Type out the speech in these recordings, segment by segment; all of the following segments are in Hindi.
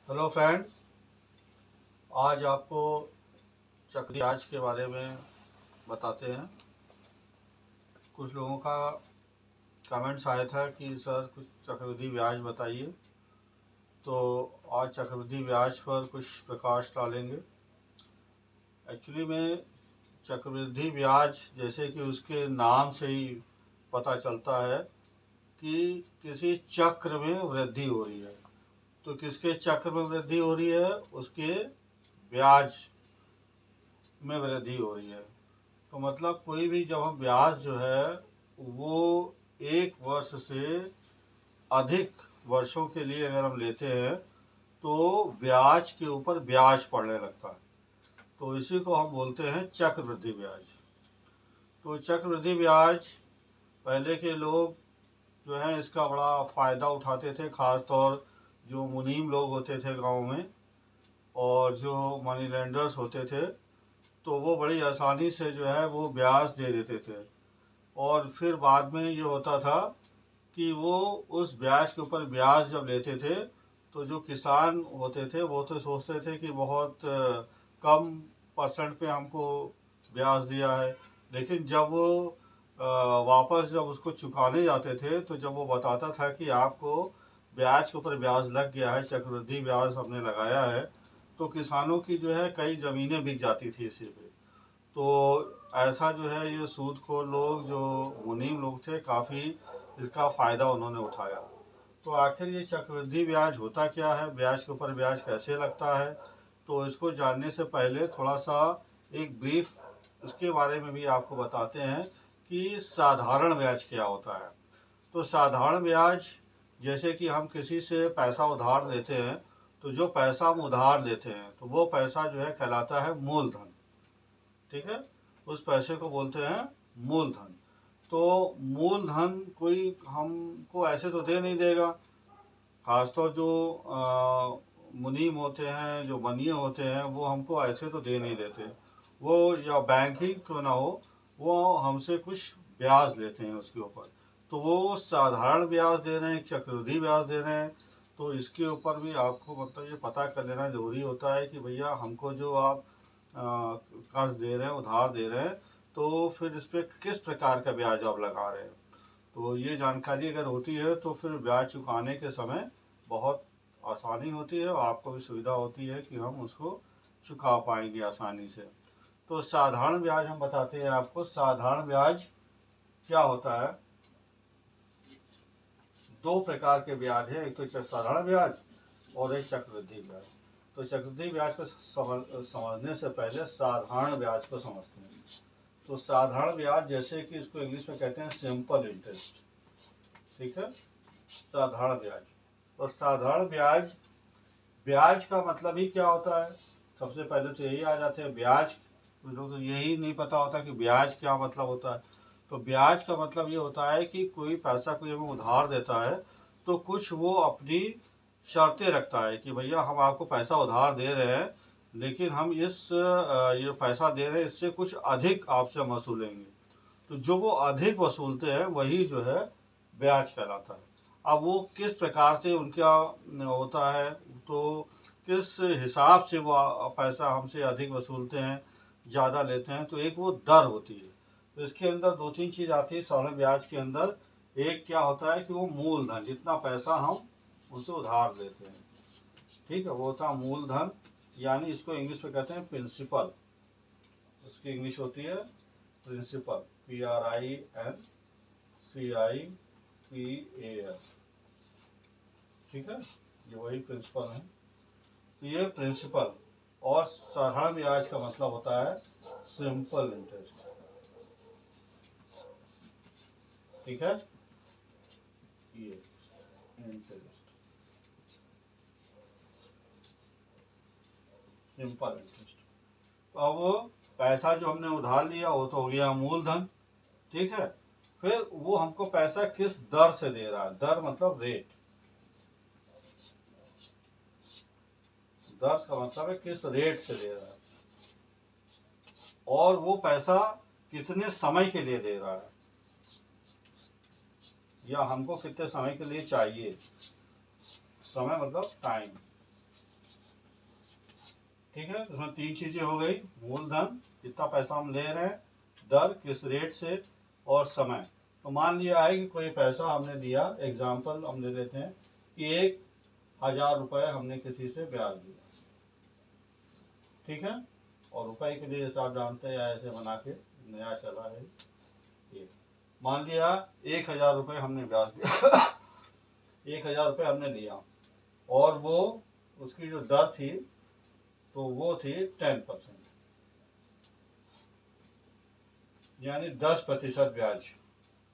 हेलो फ्रेंड्स, आज आपको चक्रवृद्धि ब्याज के बारे में बताते हैं। कुछ लोगों का कमेंट्स आया था कि सर कुछ चक्रवृद्धि ब्याज बताइए, तो आज चक्रवृद्धि ब्याज पर कुछ प्रकाश डालेंगे। एक्चुअली में चक्रवृद्धि ब्याज जैसे कि उसके नाम से ही पता चलता है कि किसी चक्र में वृद्धि हो रही है। तो किसके चक्र में वृद्धि हो रही है? उसके ब्याज में वृद्धि हो रही है। तो मतलब कोई भी जब हम ब्याज जो है वो एक वर्ष से अधिक वर्षों के लिए अगर हम लेते हैं तो ब्याज के ऊपर ब्याज पड़ने लगता है। तो इसी को हम बोलते हैं चक्रवृद्धि ब्याज। तो चक्रवृद्धि ब्याज पहले के लोग जो है इसका बड़ा फ़ायदा उठाते थे, ख़ास तौर जो मुनीम लोग होते थे गांव में और जो मनी लेंडर्स होते थे, तो वो बड़ी आसानी से जो है वो ब्याज दे देते थे। और फिर बाद में ये होता था कि वो उस ब्याज के ऊपर ब्याज जब लेते थे तो जो किसान होते थे वो तो सोचते थे कि बहुत कम परसेंट पे हमको ब्याज दिया है। लेकिन जब वो वापस जब उसको चुकाने जाते थे तो जब वो बताता था कि आपको ब्याज के ऊपर ब्याज लग गया है, चक्रवृद्धि ब्याज हमने लगाया है, तो किसानों की जो है कई ज़मीनें बिक जाती थी इसी पे। तो ऐसा जो है ये सूदखोर लोग जो मुनीम लोग थे काफ़ी इसका फ़ायदा उन्होंने उठाया। तो आखिर ये चक्रवृद्धि ब्याज होता क्या है, ब्याज के ऊपर ब्याज कैसे लगता है, तो इसको जानने से पहले थोड़ा सा एक ब्रीफ इसके बारे में भी आपको बताते हैं कि साधारण ब्याज क्या होता है। तो साधारण ब्याज जैसे कि हम किसी से पैसा उधार लेते हैं, तो जो पैसा हम उधार लेते हैं तो वो पैसा जो है कहलाता है मूलधन। ठीक है, उस पैसे को बोलते हैं मूलधन। तो मूलधन कोई हमको ऐसे तो दे नहीं देगा, खासतौर जो मुनीम होते हैं, जो बनिए होते हैं, वो हमको ऐसे तो दे नहीं देते। वो या बैंक ही क्यों ना हो, वो हमसे कुछ ब्याज लेते हैं उसके ऊपर। तो वो साधारण ब्याज दे रहे हैं, चक्रवृद्धि ब्याज दे रहे हैं, तो इसके ऊपर भी आपको मतलब ये पता कर लेना ज़रूरी होता है कि भैया हमको जो आप कर्ज दे रहे हैं, उधार दे रहे हैं, तो फिर इस पर किस प्रकार का ब्याज आप लगा रहे हैं। तो ये जानकारी अगर होती है तो फिर ब्याज चुकाने के समय बहुत आसानी होती है और आपको भी सुविधा होती है कि हम उसको चुका पाएंगे आसानी से। तो साधारण ब्याज हम बताते हैं आपको। साधारण ब्याज क्या होता है? दो प्रकार के ब्याज हैं, एक तो साधारण ब्याज और एक चक्रवृद्धि ब्याज। तो चक्रवृद्धि ब्याज को समझने से पहले साधारण ब्याज को समझते हैं। तो साधारण ब्याज जैसे कि इसको इंग्लिश में कहते हैं सिंपल इंटरेस्ट। ठीक है, साधारण ब्याज। और साधारण ब्याज, ब्याज का मतलब ही क्या होता है? सबसे पहले तो यही आ जाते हैं ब्याज। कुछ लोग तो यही नहीं पता होता कि ब्याज क्या मतलब होता है। तो ब्याज का मतलब ये होता है कि कोई पैसा कोई हमें उधार देता है तो कुछ वो अपनी शर्तें रखता है कि भैया हम आपको पैसा उधार दे रहे हैं, लेकिन हम ये पैसा दे रहे हैं, इससे कुछ अधिक आपसे वसूलेंगे। तो जो वो अधिक वसूलते हैं वही जो है ब्याज कहलाता है। अब वो किस प्रकार से उनका होता है, तो किस हिसाब से वो पैसा हमसे अधिक वसूलते हैं, ज़्यादा लेते हैं, तो एक वो दर होती है। तो इसके अंदर दो तीन चीज़ आती है साधारण ब्याज के अंदर। एक क्या होता है कि वो मूलधन, जितना पैसा हम उनसे उधार लेते हैं, ठीक है, वो होता है मूलधन, यानी इसको इंग्लिश में कहते हैं प्रिंसिपल। उसकी इंग्लिश होती है प्रिंसिपल, PRINCIPAL। ठीक है, ये वही प्रिंसिपल है। तो ये प्रिंसिपल। और साधारण ब्याज का मतलब होता है सिंपल इंटरेस्ट। ठीक है, ये इंटरेस्ट, सिंपल इंटरेस्ट। तो अब पैसा जो हमने उधार लिया वो तो हो गया मूलधन। ठीक है, फिर वो हमको पैसा किस दर से दे रहा है? दर मतलब रेट। दर का मतलब है किस रेट से दे रहा है, और वो पैसा कितने समय के लिए दे रहा है, या हमको कितने समय के लिए चाहिए। समय मतलब टाइम। ठीक है, इसमें तीन चीज़ें हो गई, मूलधन कितना पैसा हम ले रहे हैं, दर किस रेट से, और समय। तो मान लिया है कि कोई पैसा हमने दिया, एग्जाम्पल हम ले लेते हैं कि 1,000 रुपये हमने किसी से ब्याज दिया, ठीक है, और रुपए के लिए जैसे आप जानते हैं ऐसे बना के नया चला है ये, मान लिया 1,000 रुपये हमने ब्याज दिया 1,000 रुपये हमने लिया, और वो उसकी जो दर थी तो वो थी 10%, यानी 10% ब्याज,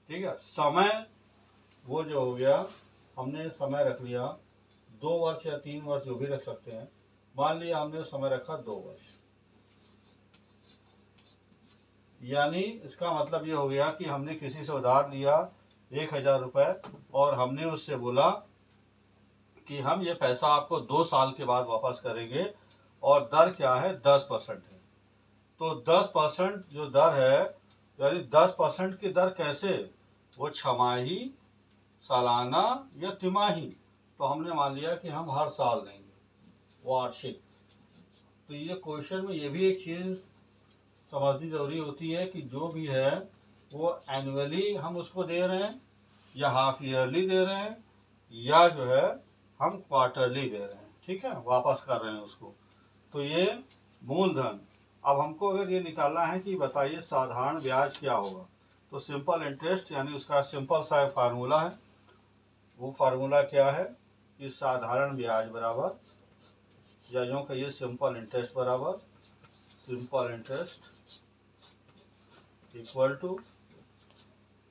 ठीक है। समय वो जो हो गया, हमने समय रख लिया 2 वर्ष या 3 वर्ष, जो भी रख सकते हैं। मान लिया हमने समय रखा 2 वर्ष, यानी इसका मतलब ये हो गया कि हमने किसी से उधार लिया 1,000 रुपये, और हमने उससे बोला कि हम ये पैसा आपको 2 साल के बाद वापस करेंगे, और दर क्या है, 10% है। तो 10% जो दर है, यानी 10% की दर कैसे, वो छमाही, सालाना या तिमाही। तो हमने मान लिया कि हम हर साल देंगे, वार्षिक। तो ये क्वेश्चन में ये भी एक चीज़ समझनी जरूरी होती है कि जो भी है वो एनुअली हम उसको दे रहे हैं, या हाफ ईयरली दे रहे हैं, या जो है हम क्वार्टरली दे रहे हैं, ठीक है, वापस कर रहे हैं उसको। तो ये मूलधन। अब हमको अगर ये निकालना है कि बताइए साधारण ब्याज क्या होगा, तो सिंपल इंटरेस्ट, यानी उसका सिंपल सा फार्मूला है। वो फार्मूला क्या है कि साधारण ब्याज बराबर, या यूँ कहिए सिंपल इंटरेस्ट बराबर, सिंपल इंटरेस्ट इक्वल टू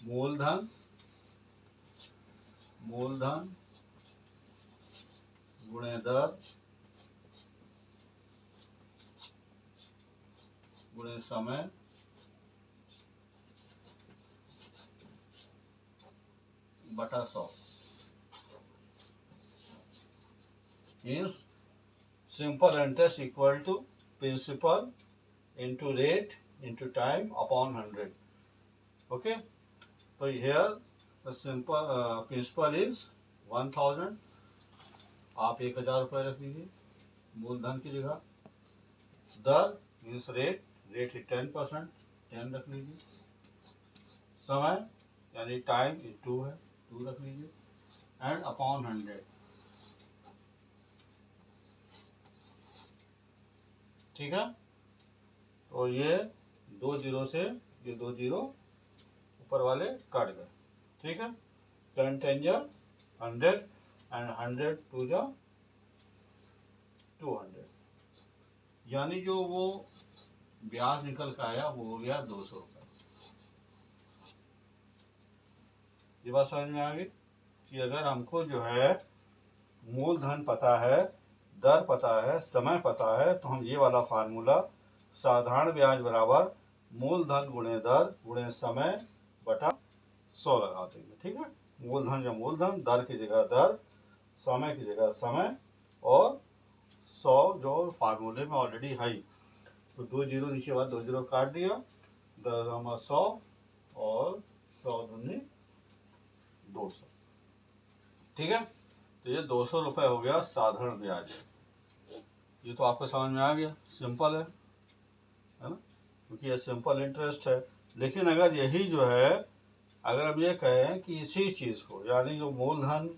मूलधन, मूलधन गुणे दर गुणे समय बटा 100। Means simple interest equal to principal into rate into time upon 100। Okay, तो here the simple principal is 1,000, आप 1,000 रुपये रख लीजिए मूलधन की जगह। दर मीन्स रेट, रेट है 10%, 10 रख लीजिए। समय यानी टाइम इज 2 है, 2 रख लीजिए, एंड अपॉन 100, ठीक है। तो ये 2 जीरो से ये 2 जीरो ऊपर वाले कट गए, ठीक है। 10 10 जा 100, एंड 100 2 जा 200, यानी जो वो ब्याज निकल कर आया वो हो गया 200 रुपये। ये बात समझ में आ गई कि अगर हमको जो है मूलधन पता है, दर पता है, समय पता है, तो हम ये वाला फार्मूला साधारण ब्याज बराबर मूलधन गुणे दर गुणे समय बटा 100 लगा देंगे, ठीक है। मूलधन जो मूलधन, दर की जगह दर, समय की जगह समय, और 100 जो फार्मूले में ऑलरेडी है। तो 2 जीरो नीचे बाद 2 जीरो काट दिया, 100 और 100 दूनी 200, ठीक है। तो ये 200 रुपये हो गया साधारण ब्याज। ये तो आपको समझ में आ गया, सिंपल है ना, क्योंकि ये सिंपल इंटरेस्ट है। लेकिन अगर यही जो है, अगर हम ये कहें कि इसी चीज़ को, यानी जो मूलधन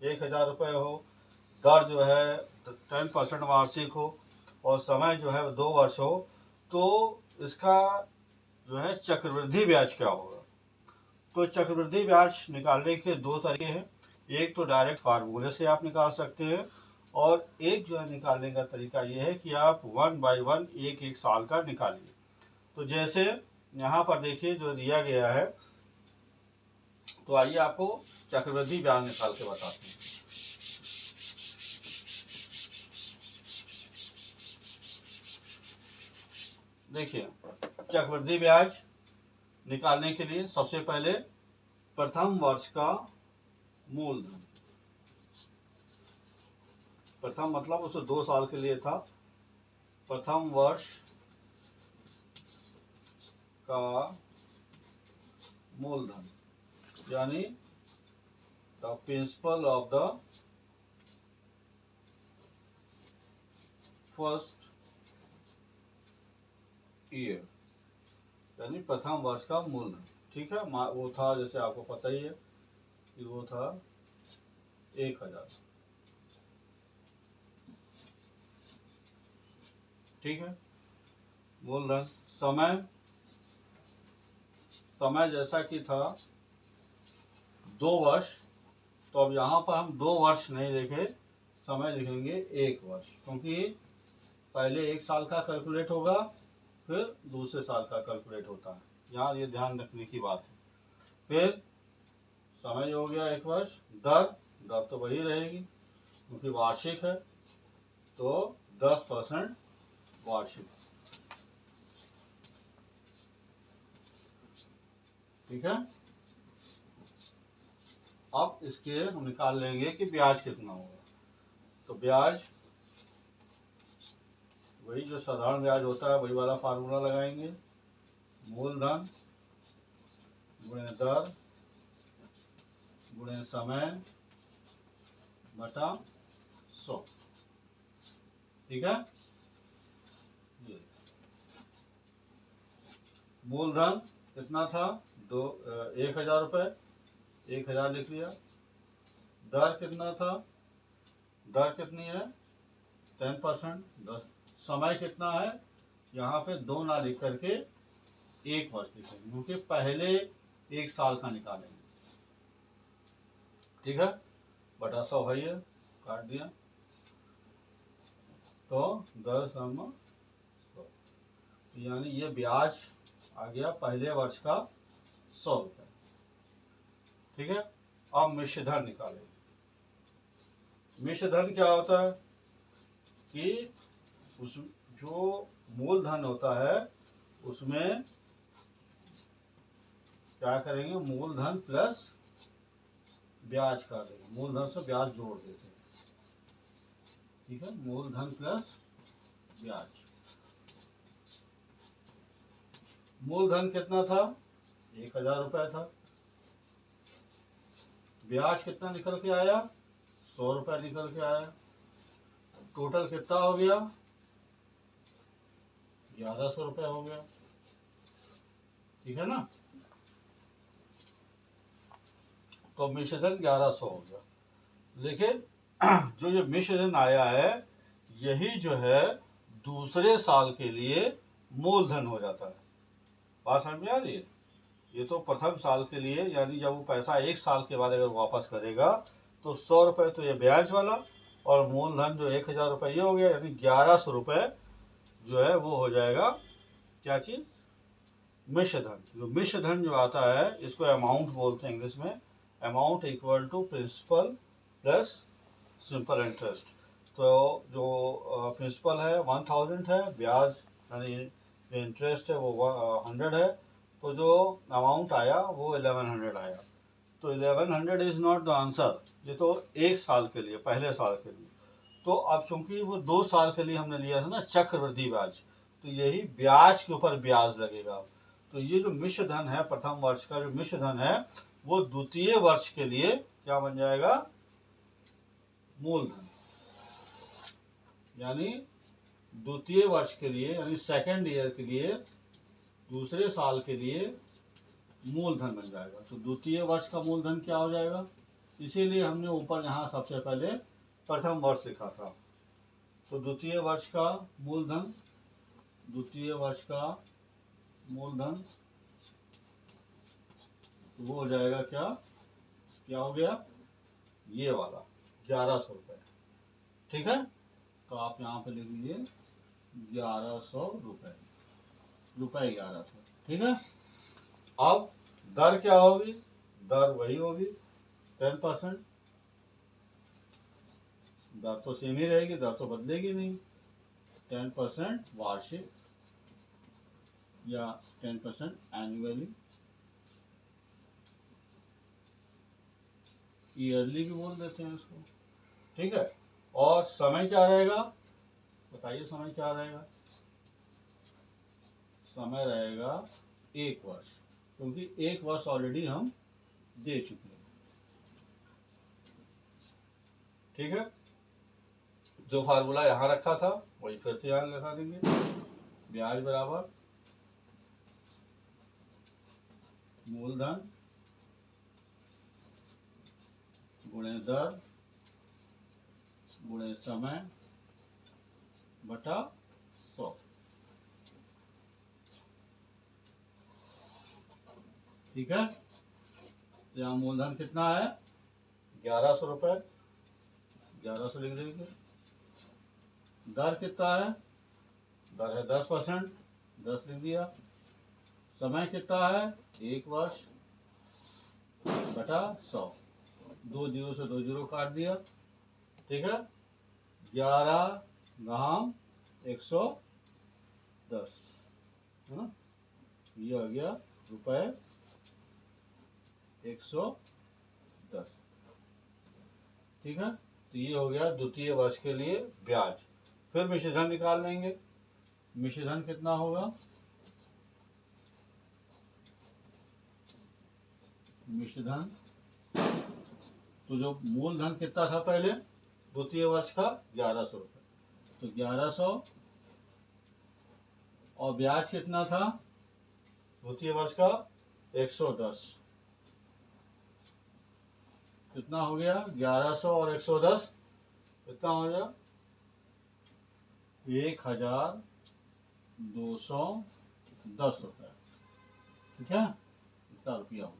1,000 रुपये हो, दर जो है 10% वार्षिक हो, और समय जो है 2 वर्ष हो, तो इसका जो है चक्रवृद्धि ब्याज क्या होगा। तो चक्रवृद्धि ब्याज निकालने के 2 तरीके हैं। एक तो डायरेक्ट फार्मूले से आप निकाल सकते हैं, और एक जो है निकालने का तरीका ये है कि आप 1 बाय 1 एक एक साल का निकालिए। तो जैसे यहाँ पर देखिए जो दिया गया है, तो आइए आपको चक्रवृद्धि ब्याज निकाल के बताते हैं। देखिए, चक्रवृद्धि ब्याज निकालने के लिए सबसे पहले प्रथम वर्ष का मूलधन, प्रथम मतलब उसे 2 साल के लिए था, प्रथम वर्ष का मूलधन, यानी the principle of the first year, यानी प्रथम वर्ष का मूलधन। ठीक है, वो था जैसे आपको पता ही है कि वो था 1000। ठीक है, मूलधन। समय जैसा कि था 2 वर्ष, तो अब यहाँ पर हम 2 वर्ष नहीं लिखे, समय लिखेंगे 1 वर्ष, क्योंकि पहले 1 साल का कैलकुलेट होगा, फिर दूसरे साल का कैलकुलेट होता है। यहाँ ये ध्यान रखने की बात है। फिर समय हो गया 1 वर्ष। दर तो वही रहेगी क्योंकि वार्षिक है, तो 10% वार्षिक। ठीक है, अब इसके हम निकाल लेंगे कि ब्याज कितना होगा। तो ब्याज वही जो साधारण ब्याज होता है वही वाला फार्मूला लगाएंगे, मूलधन गुणे दर गुणे समय बटा 100। ठीक है, ये मूलधन कितना था 1000 रुपये, 1000 लिख लिया। दर कितना था, दर कितनी है 10%। समय कितना है, यहाँ पे 2 ना लिख करके 1 वर्ष लिखेंगे, क्योंकि पहले 1 साल का निकालेंगे। ठीक है, बटा 100 है, ये काट दिया, तो 10 यानी ये ब्याज आ गया पहले वर्ष का 100 रुपये। ठीक है, अब मिश्र धन निकालेंगे। मिश्र धन क्या होता है कि उस जो मूलधन होता है उसमें क्या करेंगे, मूलधन प्लस ब्याज कर देंगे, मूलधन से ब्याज जोड़ देते हैं। ठीक है, मूलधन प्लस ब्याज। मूलधन कितना था 1000 रुपये था, ब्याज कितना निकल के आया 100 रुपये निकल के आया, टोटल कितना हो गया 1100 रुपये हो गया। ठीक है ना, तो मिश्रधन 1100 हो गया। लेकिन जो ये मिश्रधन आया है यही जो है दूसरे साल के लिए मूलधन हो जाता है। बात समझ में आ रही है? ये तो प्रथम साल के लिए, यानी जब वो पैसा 1 साल के बाद अगर वापस करेगा तो 100 रुपये तो ये ब्याज वाला, और मूलधन जो 1000 रुपये ये हो गया, यानी 1100 रुपये जो है वो हो जाएगा क्या चीज़, मिश्रधन। जो मिश्रधन जो आता है इसको अमाउंट बोलते हैं इंग्लिश में, amount equal to principal plus simple interest. तो जो प्रिंसिपल है 1000 है, ब्याज यानी जो इंटरेस्ट है वो 100 है, तो जो अमाउंट आया वो 1100 आया। तो 1100 इज़ नॉट द आंसर, ये तो 1 साल के लिए, पहले साल के लिए। तो अब चूंकि वो 2 साल के लिए हमने लिया था ना चक्रवृद्धि ब्याज, तो यही ब्याज के ऊपर ब्याज लगेगा। तो ये जो मिश्र धन है प्रथम वर्ष का जो मिश्र धन है वो द्वितीय वर्ष के लिए क्या बन जाएगा, मूलधन। यानी द्वितीय वर्ष के लिए यानी सेकेंड ईयर के लिए, दूसरे साल के लिए मूलधन बन जाएगा। तो द्वितीय वर्ष का मूलधन क्या हो जाएगा, इसीलिए हमने ऊपर यहाँ सबसे पहले प्रथम वर्ष लिखा था। तो द्वितीय वर्ष का मूलधन, द्वितीय वर्ष का मूलधन वो हो जाएगा क्या, क्या हो गया ये वाला 1100 रुपये। ठीक है, तो आप यहाँ पे लिख लीजिए 1100 रुपये, रुपये 1100। ठीक है, अब दर क्या होगी, दर वही होगी 10%, दर तो सेम ही रहेगी, दर तो बदलेगी नहीं। 10% वार्षिक या 10% एनुअली, ईयरली भी बोल देते हैं इसको। ठीक है, और समय क्या रहेगा, बताइए समय क्या रहेगा, समय रहेगा 1 वर्ष, क्योंकि 1 वर्ष ऑलरेडी हम दे चुके हैं। ठीक है, जो फार्मूला यहाँ रखा था वही फिर से यहाँ लगा देंगे, ब्याज बराबर मूलधन गुणे दर गुणे समय बटा 100। ठीक है, तो यहाँ मूलधन कितना है 1100 रुपये, 1100 लिख देंगे। दर कितना है, दर है 10%, 10 लिख दिया। समय कितना है 1 वर्ष बटा 100, 2 जीरो से 2 जीरो काट दिया। ठीक है, 11 घाम 110 है ना, ये आ गया रुपये 110। ठीक है, तो ये हो गया द्वितीय वर्ष के लिए ब्याज। फिर मिश्रधन निकाल लेंगे। मिश्रधन कितना होगा, मिश्रधन तो जो मूलधन कितना था पहले द्वितीय वर्ष का 1100 रुपये, तो 1100 और ब्याज कितना था द्वितीय वर्ष का 110, कितना हो गया 1100 और 110 कितना हो गया 1210 रुपये। ठीक है, इतना रुपया हो गया।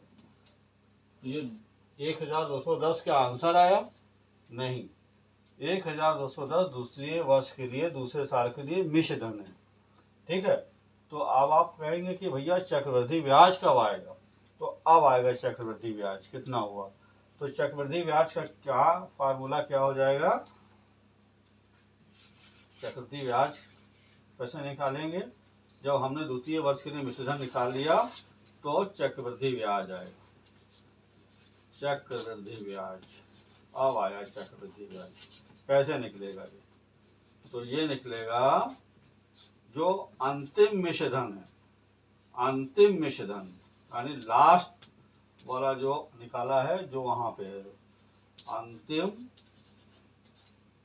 तो ये 1210 का आंसर आया नहीं, 1210 दूसरे वर्ष के लिए दूसरे साल के लिए मिश्रधन है। ठीक है, तो अब आप कहेंगे कि भैया चक्रवृद्धि ब्याज कब आएगा, तो अब आएगा चक्रवृद्धि ब्याज। कितना हुआ, तो चक्रवृद्धि ब्याज का क्या फार्मूला क्या हो जाएगा, चक्रवृद्धि ब्याज कैसे निकालेंगे, जब हमने द्वितीय वर्ष के लिए मिश्रधन निकाल लिया तो चक्रवृद्धि ब्याज आएगा। चक्रवृद्धि ब्याज अब आया, चक्रवृद्धि ब्याज कैसे निकलेगा ये, तो ये निकलेगा जो अंतिम मिश्रधन है, अंतिम मिश्रधन यानी लास्ट वाला जो निकाला है जो वहां पे है, अंतिम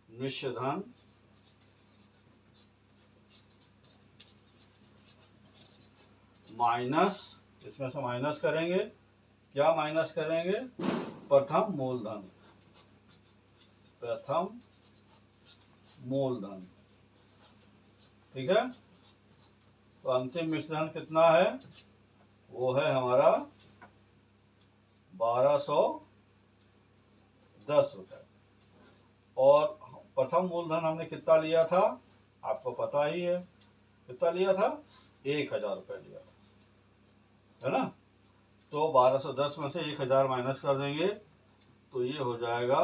मिश्रधन माइनस, इसमें से माइनस करेंगे, क्या माइनस करेंगे, प्रथम मूलधन, प्रथम मूलधन। ठीक है, तो अंतिम मिश्रधन कितना है, वो है हमारा 1210 रुपये। और प्रथम मूलधन हमने कितना लिया था आपको पता ही है, कितना लिया था 1000 रुपये लिया था, है ना। तो 1210 में से 1000 माइनस कर देंगे तो ये हो जाएगा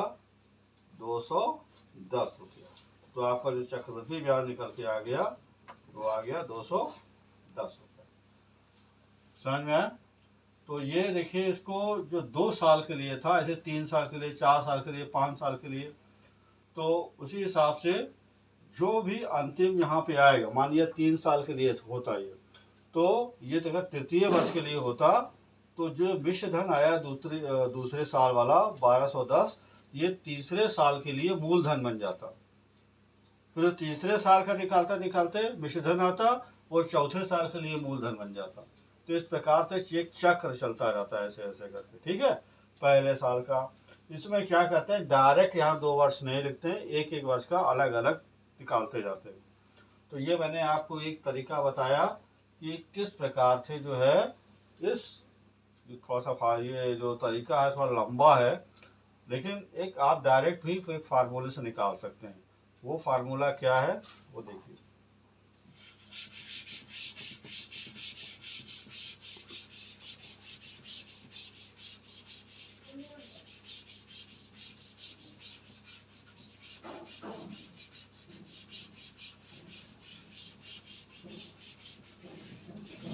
210 रुपया। तो आपका जो चक्रवृद्धि ब्याज निकल के आ गया वो आ गया 210 रुपये। समझ में आया। तो ये देखिए, इसको जो 2 साल के लिए था, ऐसे 3 साल के लिए, 4 साल के लिए, 5 साल के लिए, तो उसी हिसाब से जो भी अंतिम यहाँ पे आएगा, मान लिया 3 साल के लिए होता ये, तो ये अगर तृतीय वर्ष के लिए होता तो जो मिश्रधन आया दूसरे साल वाला 1210, ये तीसरे साल के लिए मूलधन बन जाता। फिर तीसरे साल का निकालते निकालते मिश्रधन आता और चौथे साल के लिए मूलधन बन जाता। तो इस प्रकार से एक चक्र चलता रहता है ऐसे ऐसे करके। ठीक है, पहले साल का, इसमें क्या कहते हैं डायरेक्ट यहाँ 2 वर्ष नहीं लिखते हैं, एक एक वर्ष का अलग अलग निकालते जाते हैं। तो ये मैंने आपको एक तरीका बताया कि किस प्रकार से जो है इस थोड़ा सा ये जो तरीका है थोड़ा लंबा है, लेकिन एक आप डायरेक्ट भी एक फार्मूले से निकाल सकते हैं। वो फार्मूला क्या है वो देखिए।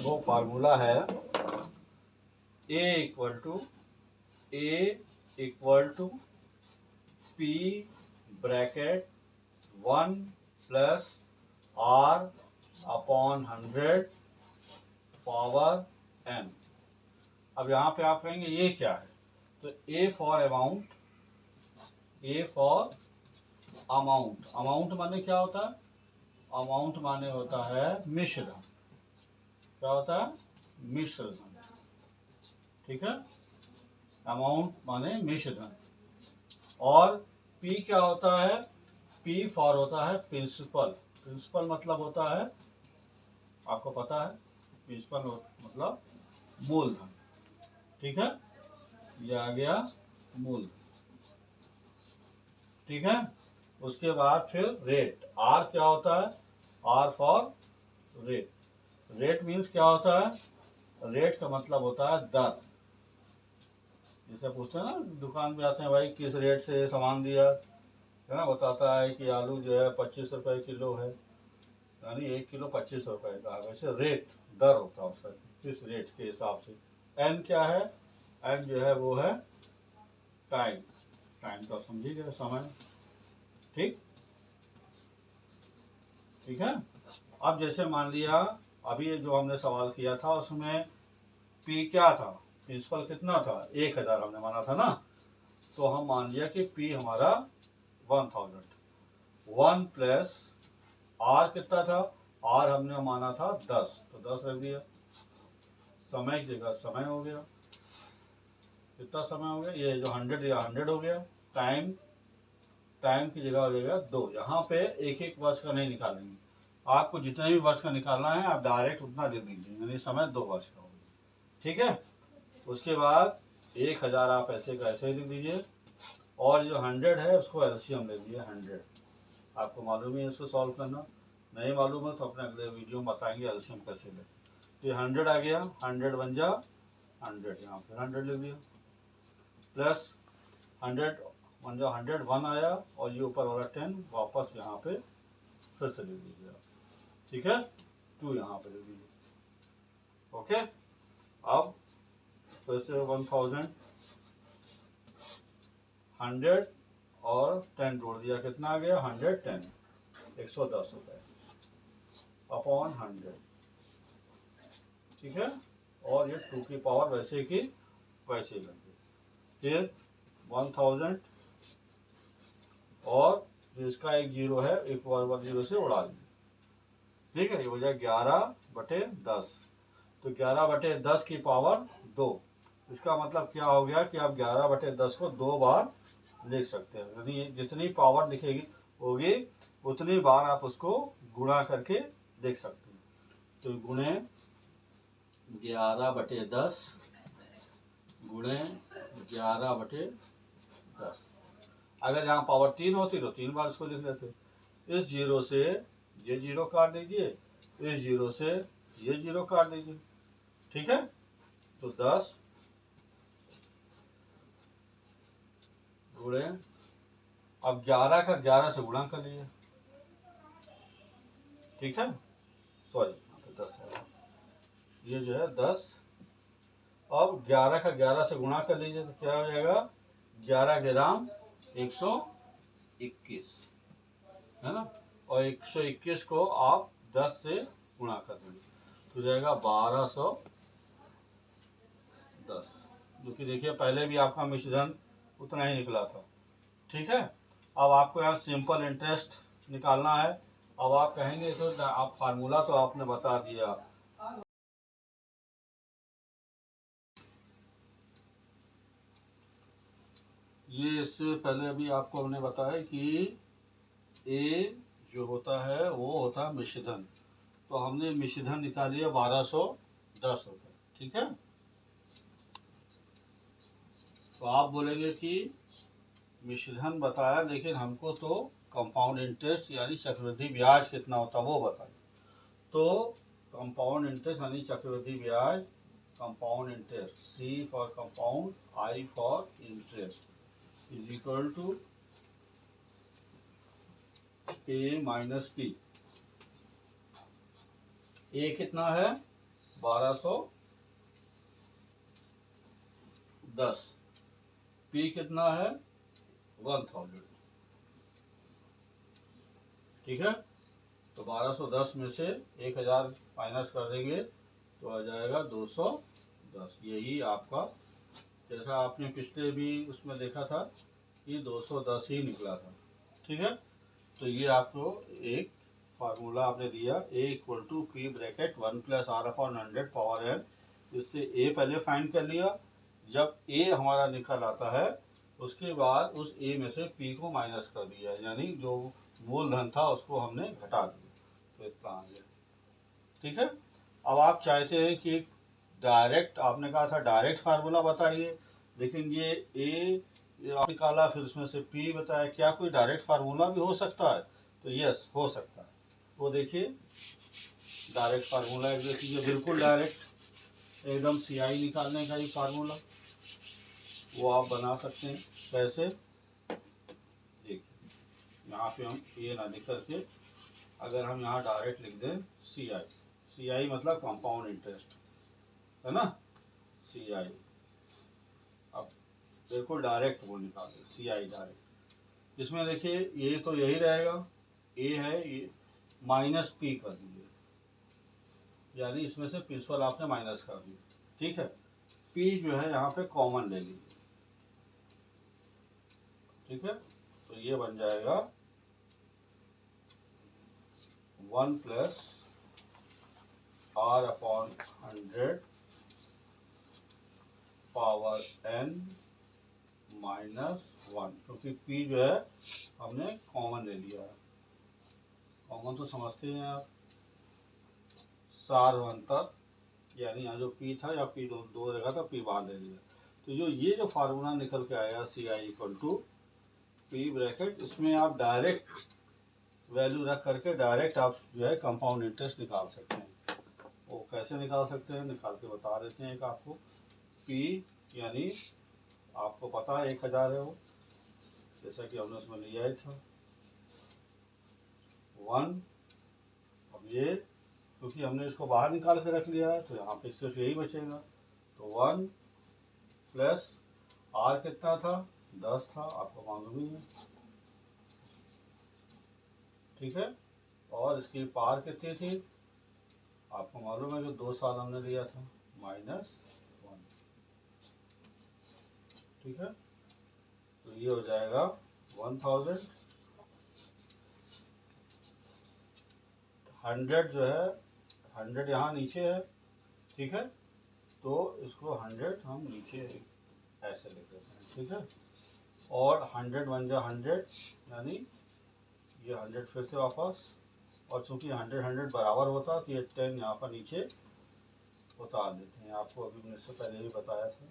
वो फार्मूला है A equal to P bracket 1 plus R upon 100 power n। अब यहाँ पे आप कहेंगे ये क्या है, तो A for amount, A for amount, amount माने क्या होता है, अमाउंट माने होता है मिश्रधन। क्या होता है, मिश्रधन। ठीक है, अमाउंट माने मिश्रधन। और पी क्या होता है, पी फॉर होता है प्रिंसिपल। प्रिंसिपल मतलब होता है, आपको पता है, प्रिंसिपल मतलब मूलधन। ठीक है, ये आ गया मूल। ठीक है, उसके बाद फिर रेट। आर क्या होता है, R for rate. Rate means क्या होता है, रेट का मतलब होता है दर। जैसे पूछते हैं ना, दुकान पे आते हैं, भाई किस रेट से सामान दिया, है ना, बताता है कि आलू जो है 25 रुपए किलो है, यानी 1 किलो 25 रुपए का। वैसे रेट दर होता है उसका, किस रेट के हिसाब से। एन क्या है, एन जो है वो है टाइम। टाइम तो समझिए गए, समय। ठीक, ठीक है। अब जैसे मान लिया, अभी जो हमने सवाल किया था उसमें पी क्या था, प्रिंसिपल कितना था, 1000 हमने माना था ना। तो हम मान लिया कि पी हमारा 1000। 1 प्लस आर कितना था, आर हमने माना था 10, तो 10 रख दिया। समय की जगह समय हो गया, कितना समय हो गया, ये जो 100 या 100 हो गया। टाइम, टाइम की जगह हो जाएगा 2। यहाँ पे एक एक वर्ष का नहीं निकालेंगे, आपको जितने भी वर्ष का निकालना है आप डायरेक्ट उतना दे दीजिए, यानी समय 2 वर्ष का होगा। ठीक है, उसके बाद 1000 आप ऐसे का ऐसे लिख दीजिए, और जो 100 है उसको एलसीएम ले लीजिए 100। आपको मालूम ही है इसको सॉल्व करना, नहीं मालूम है तो अपने अगले वीडियो में बताएंगे एलसीएम कैसे ले। तो ये 100 आ गया, 100 बन जा 100, यहाँ फिर 100 लिख दिया, प्लस 100 बन जा 100, 1 आया, और ये ऊपर वाला 10 वापस यहाँ पे फिर से लिख दीजिए आप। ठीक है, 2 यहाँ पे लिख दीजिए। ओके, अब फिर से 1000, 100 और 10 जोड़ दिया, कितना आ गया 110, 110 रुपये अपॉन 100। ठीक है, और ये 2 की पावर वैसे की वैसे ही लग गई। फिर 1000 और जो इसका एक जीरो है, एक बार जीरो से उड़ा दीजिए। ठीक है, ये हो जाए 11/10। तो 11/10 की पावर 2। इसका मतलब क्या हो गया कि आप 11/10 को 2 बार लिख सकते हैं, यानी जितनी पावर लिखेगी होगी उतनी बार आप उसको गुणा करके लिख सकते हैं। तो गुणे 11/10 गुणे 11/10। अगर यहाँ पावर 3 होती तो 3 बार इसको लिख लेते। इस जीरो से ये जीरो काट दीजिए, इस जीरो से ये जीरो काट दीजिए। ठीक है, तो 10 गुणे, अब 11 का 11 से गुणा कर लीजिए। ठीक है, सॉरी यहाँ पे 10 है, ये जो है 10। अब 11 का 11 से गुणा कर लीजिए तो क्या हो जाएगा, 11 ग्राम 121, है ना। और 121 को आप 10 से गुणा कर देंगे तो जाएगा 1210, जो कि देखिए पहले भी आपका मिश्रण उतना ही निकला था। ठीक है, अब आपको यहाँ सिंपल इंटरेस्ट निकालना है। अब आप कहेंगे तो आप फार्मूला तो आपने बता दिया, ये इससे पहले अभी आपको हमने बताया कि ए जो होता है वो होता है मिश्रधन। तो हमने मिश्रधन निकाल लिया 1210 रुपये। ठीक है, तो आप बोलेंगे कि मिश्रधन बताया लेकिन हमको तो कंपाउंड इंटरेस्ट यानी चक्रवृद्धि ब्याज कितना होता है वो बताइए। तो कंपाउंड इंटरेस्ट यानी चक्रवृद्धि ब्याज, compound interest, C for compound, I for interest is equal to A minus P. A कितना है 1210, पी कितना है 1000। ठीक है, तो 1210 में से 1000 माइनस कर देंगे तो आ जाएगा 210। यही आपका, जैसा आपने पिछले भी उसमें देखा था कि 210 ही निकला था। ठीक है, तो ये आपको एक फार्मूला आपने दिया, A equal to P bracket 1 plus R upon 100 power N. इससे ए पहले फाइंड कर लिया, जब ए हमारा निकल आता है उसके बाद उस ए में से पी को माइनस कर दिया, यानी जो मूलधन था उसको हमने घटा दिया, तो इतना आ गया। ठीक है। अब आप चाहते हैं कि डायरेक्ट, आपने कहा था डायरेक्ट फार्मूला बताइए, लेकिन ये ए आप निकाला, फिर उसमें से पी बताया, क्या कोई डायरेक्ट फार्मूला भी हो सकता है? तो यस, हो सकता है। वो देखिए डायरेक्ट फार्मूला एक देखिए, बिल्कुल डायरेक्ट एकदम सी आई निकालने का ही फार्मूला वो आप बना सकते हैं। कैसे? देखिए यहाँ पे हम ए ना लिख करके अगर हम यहाँ डायरेक्ट लिख दें सी आई मतलब कंपाउंड इंटरेस्ट, है ना, सी आई। अब बिल्कुल डायरेक्ट वो निकाल दें सी आई डायरेक्ट। इसमें देखिए ये तो यही रहेगा, ए है ये, माइनस पी कर दीजिए, यानी इसमें से प्रिंसिपल आपने माइनस कर दिया। ठीक है। पी जो है यहाँ पे कॉमन ले लीजिए। ठीक है। तो ये बन जाएगा 1 plus R upon 100 power n minus 1, क्योंकि p जो है हमने कॉमन ले लिया है। कॉमन तो समझते हैं आप, सार्वंतर, यानी यहाँ जो p था या p दो जगह था, p बाहर ले लिया। तो ये जो फार्मूला निकल के आया सी I equal to P bracket, इसमें आप डायरेक्ट वैल्यू रख करके डायरेक्ट आप जो है कंपाउंड इंटरेस्ट निकाल सकते हैं। वो कैसे निकाल सकते हैं, निकाल के बता देते हैं। एक आपको P यानी आपको पता है 1000 है वो, जैसा कि हमने उसमें लिया ही था 1। अब ये क्योंकि हमने इसको बाहर निकाल के रख लिया है तो यहाँ पे सिर्फ यही बचेगा, तो 1 प्लस आर कितना था, 10 था, आपको मालूम ही है। ठीक है। और इसकी पार कितनी थी, आपको मालूम है कि 2 साल हमने लिया था, -1। ठीक है। तो ये हो जाएगा 1000, 100 जो है 100 यहाँ नीचे है। ठीक है। तो इसको 100 हम नीचे ऐसे लिख देते हैं। ठीक है। और 100 बन जा 100, यानी ये 100 फिर से वापस, और चूंकि 100 100 बराबर होता तो ये 10 यहाँ पर नीचे उतार देते हैं। आपको अभी मैंने इससे पहले भी बताया था,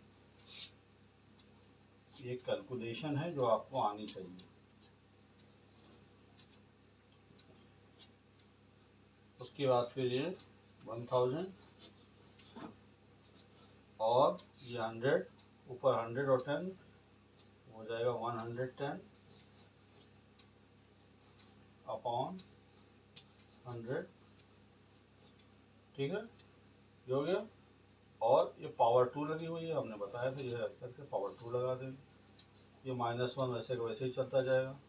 ये कैलकुलेशन है जो आपको आनी चाहिए। उसके बाद फिर ये 1000 और ये 100 ऊपर 100 और 10 हो जाएगा 110 अपॉन 100। ठीक है, ये हो गया। और ये पावर 2 लगी हुई है, हमने बताया था, ये करके पावर 2 लगा देंगे। ये -1 वैसे का वैसे ही चलता जाएगा।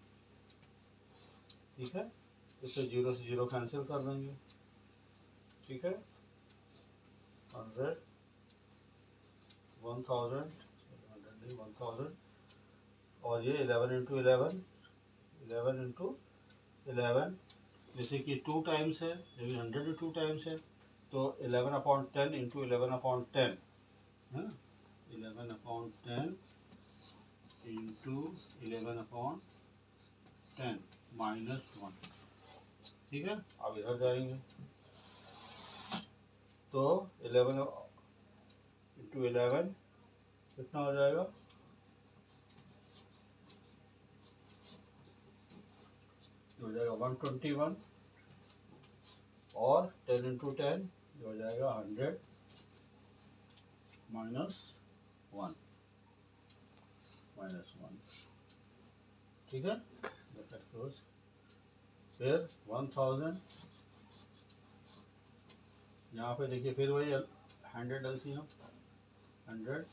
ठीक है। इसे 0 से 0 कैंसिल कर देंगे। ठीक है। 100 1000 1000 और ये 11 इंटू 11 11 इंटू 11, जैसे कि 2 टाइम्स है, लेकिन 100 भी 2 टाइम्स है, तो 11/10 इंटू 11/10 है ना, 11/10 इंटू 11/10 -1। ठीक है। अब इधर जाएंगे तो 11 इंटू 11 कितना हो जाएगा, हो जाएगा 121, और 10 इंटू 10 हो जाएगा 100 -1 -1। ठीक है। फिर 1000 यहाँ पे देखिए, फिर वही 100 एलसीएम, 100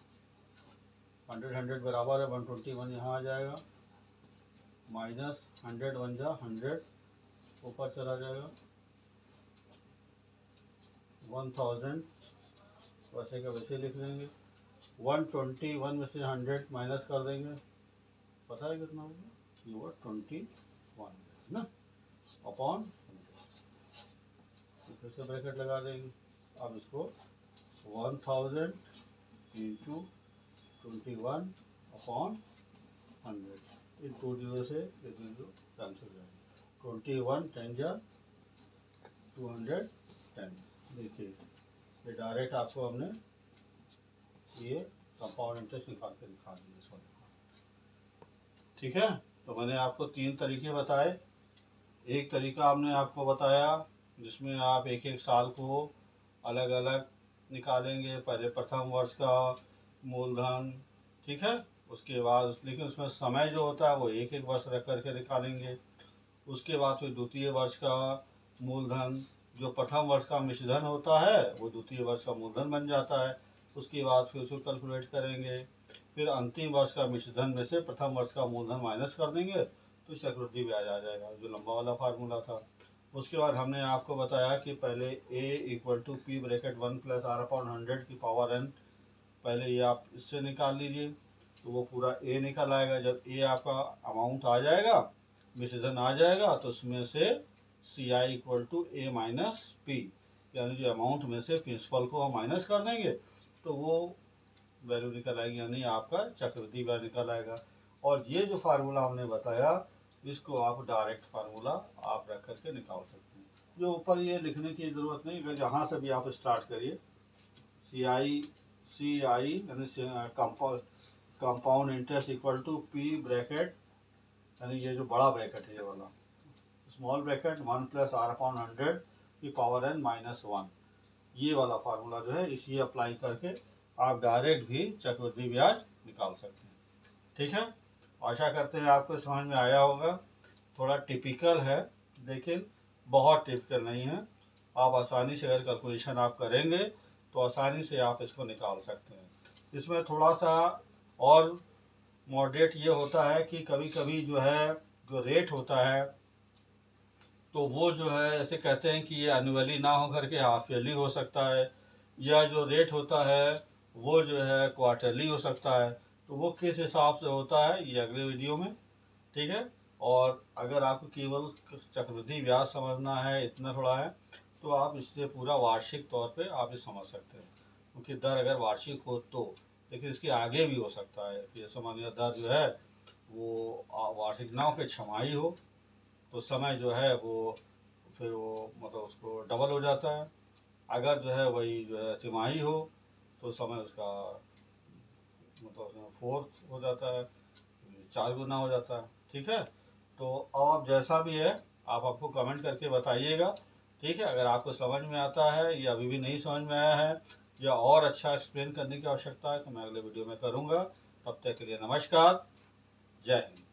100 100 बराबर है 121, यहाँ आ जाएगा, -100 बन जा 100 ऊपर चला जाएगा, 1000 वैसे का वैसे लिख लेंगे। 121 में से 100 माइनस कर देंगे, पता है कितना होगा, ये हुआ 21 ना, अपॉन फिर से ब्रैकेट लगा देंगे। अब इसको 1000 इंटू 21/100। इन 2 जीरो से ये 2 जीरो कैंसिल जाएगा। 21 10 जा 210। देखिए ये डायरेक्ट आपको हमने ये कंपाउंड इंटरेस्ट निकाल के दिखा दिया इस वाले। ठीक है, तो मैंने आपको 3 तरीके बताए। एक तरीका हमने आपको बताया जिसमें आप एक एक साल को अलग अलग निकालेंगे। पहले प्रथम वर्ष का मूलधन, ठीक है, उसके बाद लेकिन उसमें समय जो होता है वो एक एक वर्ष रख करके निकालेंगे। उसके बाद फिर द्वितीय वर्ष का मूलधन, जो प्रथम वर्ष का मिश्रधन होता है वो द्वितीय वर्ष का मूलधन बन जाता है। उसके बाद फिर उसको कैलकुलेट करेंगे। फिर अंतिम वर्ष का मिश्रधन में से प्रथम वर्ष का मूलधन माइनस कर देंगे तो चक्रवृद्धि ब्याज आ जाएगा, जो लंबा वाला फार्मूला था। उसके बाद हमने आपको बताया कि पहले a = p ब्रैकेट 1 + r/100 की पावर n, पहले ये आप इससे निकाल लीजिए तो वो पूरा a निकल आएगा। जब a आपका अमाउंट आ जाएगा, मिश्रधन आ जाएगा, तो उसमें से CI = a - p, यानी जो अमाउंट में से प्रिंसिपल को हम माइनस कर देंगे तो वो वैल्यू निकल आएगी, यानी आपका चक्रवृद्धि ब्याज निकल आएगा। और ये जो फार्मूला हमने बताया इसको आप डायरेक्ट फार्मूला आप रख करके निकाल सकते हैं। जो ऊपर ये लिखने की ज़रूरत नहीं, अगर जहाँ से भी आप स्टार्ट करिए, CI यानी कंपाउंड इंटरेस्ट = P ब्रैकेट, यानी ये जो बड़ा ब्रैकेट है ये वाला, स्मॉल ब्रैकेट 1 + r/100 की पावर n -1, ये वाला फार्मूला जो है इसी अप्लाई करके आप डायरेक्ट भी चक्रवृद्धि ब्याज निकाल सकते हैं। ठीक है, आशा करते हैं आपको समझ में आया होगा। थोड़ा टिपिकल है लेकिन बहुत टिपिकल नहीं है। आप आसानी से अगर कैलकुलेशन आप करेंगे तो आसानी से आप इसको निकाल सकते हैं। इसमें थोड़ा सा और मॉडरेट ये होता है कि कभी कभी जो है जो रेट होता है तो वो जो है ऐसे कहते हैं कि ये एनुअली ना हो करके हाफ ईयरली हो सकता है, या जो रेट होता है वो जो है क्वार्टरली हो सकता है। तो वो किस हिसाब से होता है ये अगले वीडियो में, ठीक है। और अगर आपको केवल चक्रवृद्धि ब्याज समझना है, इतना थोड़ा है, तो आप इससे पूरा वार्षिक तौर पे आप ये समझ सकते हैं, क्योंकि दर अगर वार्षिक हो तो, लेकिन इसके आगे भी हो सकता है कि सामान्य दर जो है वो वार्षिक ना हो के छमाही हो, तो समय जो है वो फिर वो मतलब उसको डबल हो जाता है। अगर जो है वही जो है तिमाही हो तो समय उसका मतलब उसमें 4 हो जाता है, 4 गुना हो जाता है। ठीक है, तो आप जैसा भी है आप आपको कमेंट करके बताइएगा। ठीक है, अगर आपको समझ में आता है या अभी भी नहीं समझ में आया है या और अच्छा एक्सप्लेन करने की आवश्यकता है तो मैं अगले वीडियो में करूँगा। तब तक के लिए नमस्कार, जय हिंद।